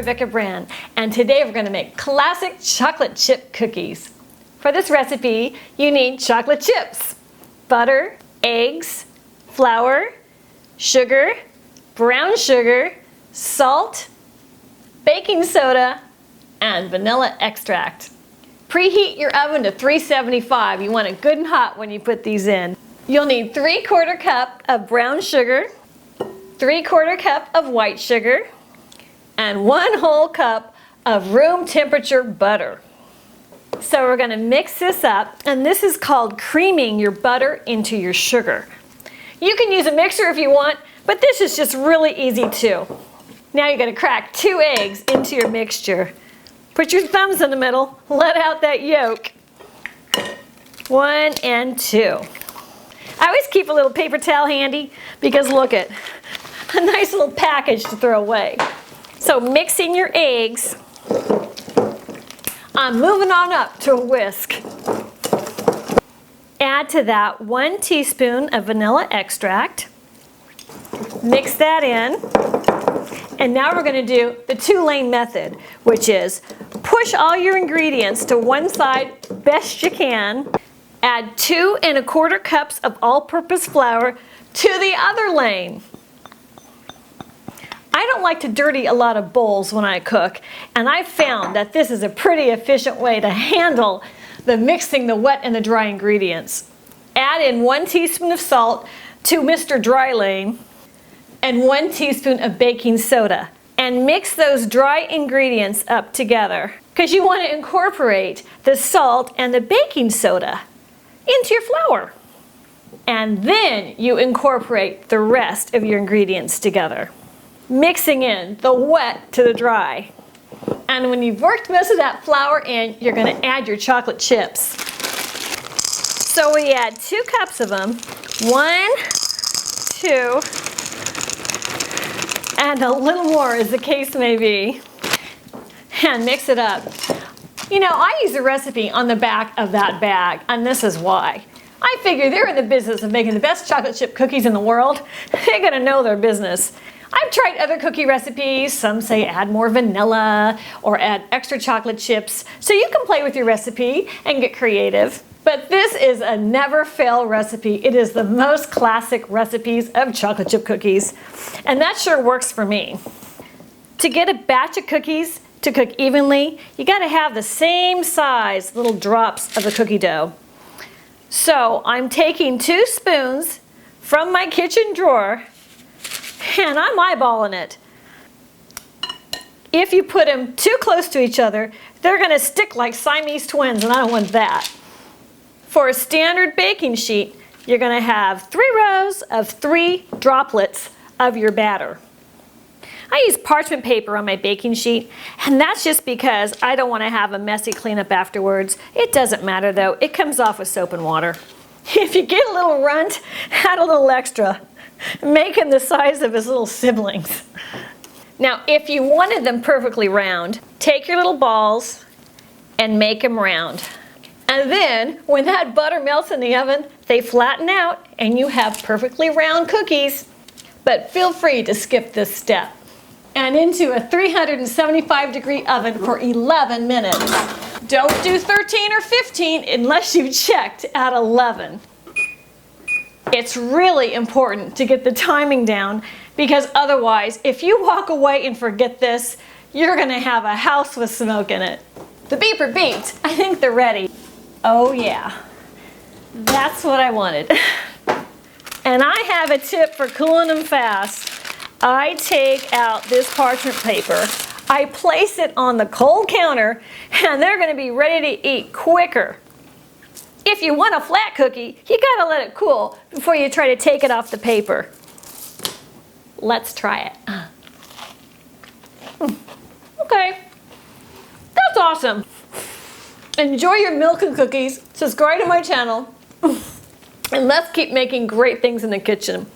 Rebecca Brand, and today we're going to make classic chocolate chip cookies. For this recipe, you need chocolate chips, butter, eggs, flour, sugar, brown sugar, salt, baking soda, and vanilla extract. Preheat your oven to 375. You want it good and hot when you put these in. You'll need 3/4 cup of brown sugar, 3/4 cup of white sugar, and 1 whole cup of room temperature butter. So we're going to mix this up, and this is called creaming your butter into your sugar. You can use a mixer if you want, but this is just really easy too. Now you're going to crack 2 eggs into your mixture. Put your thumbs in the middle, let out that yolk. 1 and 2. I always keep a little paper towel handy because look at a nice little package to throw away. So mixing your eggs, I'm moving on up to a whisk. Add to that 1 teaspoon of vanilla extract. Mix that in. And now we're going to do the 2-lane method, which is push all your ingredients to one side best you can. Add 2 1/4 cups of all-purpose flour to the other lane. I don't like to dirty a lot of bowls when I cook, and I've found that this is a pretty efficient way to handle the mixing the wet and the dry ingredients. Add in 1 teaspoon of salt to Mr. Dry Lane and 1 teaspoon of baking soda, and mix those dry ingredients up together because you want to incorporate the salt and the baking soda into your flour. And then you incorporate the rest of your ingredients together, mixing in the wet to the dry. And when you've worked most of that flour in, you're going to add your chocolate chips. So we add 2 cups of them, 1, 2, and a little more as the case may be, and mix it up. You know, I use a recipe on the back of that bag, and this is why. I figure they're in the business of making the best chocolate chip cookies in the world. They're going to know their business. I've tried other cookie recipes. Some say add more vanilla or add extra chocolate chips. So you can play with your recipe and get creative. But this is a never-fail recipe. It is the most classic recipes of chocolate chip cookies. And that sure works for me. To get a batch of cookies to cook evenly, you got to have the same size little drops of the cookie dough. So I'm taking 2 spoons from my kitchen drawer, and I'm eyeballing it. If you put them too close to each other, they're going to stick like Siamese twins, and I don't want that. For a standard baking sheet, you're going to have 3 rows of 3 droplets of your batter. I use parchment paper on my baking sheet, and that's just because I don't want to have a messy cleanup afterwards. It doesn't matter though, it comes off with soap and water. If you get a little runt, add a little extra. Make him the size of his little siblings. Now, if you wanted them perfectly round, take your little balls and make them round. And then, when that butter melts in the oven, they flatten out and you have perfectly round cookies. But feel free to skip this step. And into a 375-degree oven for 11 minutes. Don't do 13 or 15 unless you checked at 11. It's really important to get the timing down because otherwise, if you walk away and forget this, you're going to have a house with smoke in it. The beeper beeped. I think they're ready. Oh yeah, that's what I wanted. And I have a tip for cooling them fast. I take out this parchment paper, I place it on the cold counter, and they're going to be ready to eat quicker. If you want a flat cookie, you got to let it cool before you try to take it off the paper. Let's try it. Okay, that's awesome. Enjoy your milk and cookies, subscribe to my channel, and let's keep making great things in the kitchen.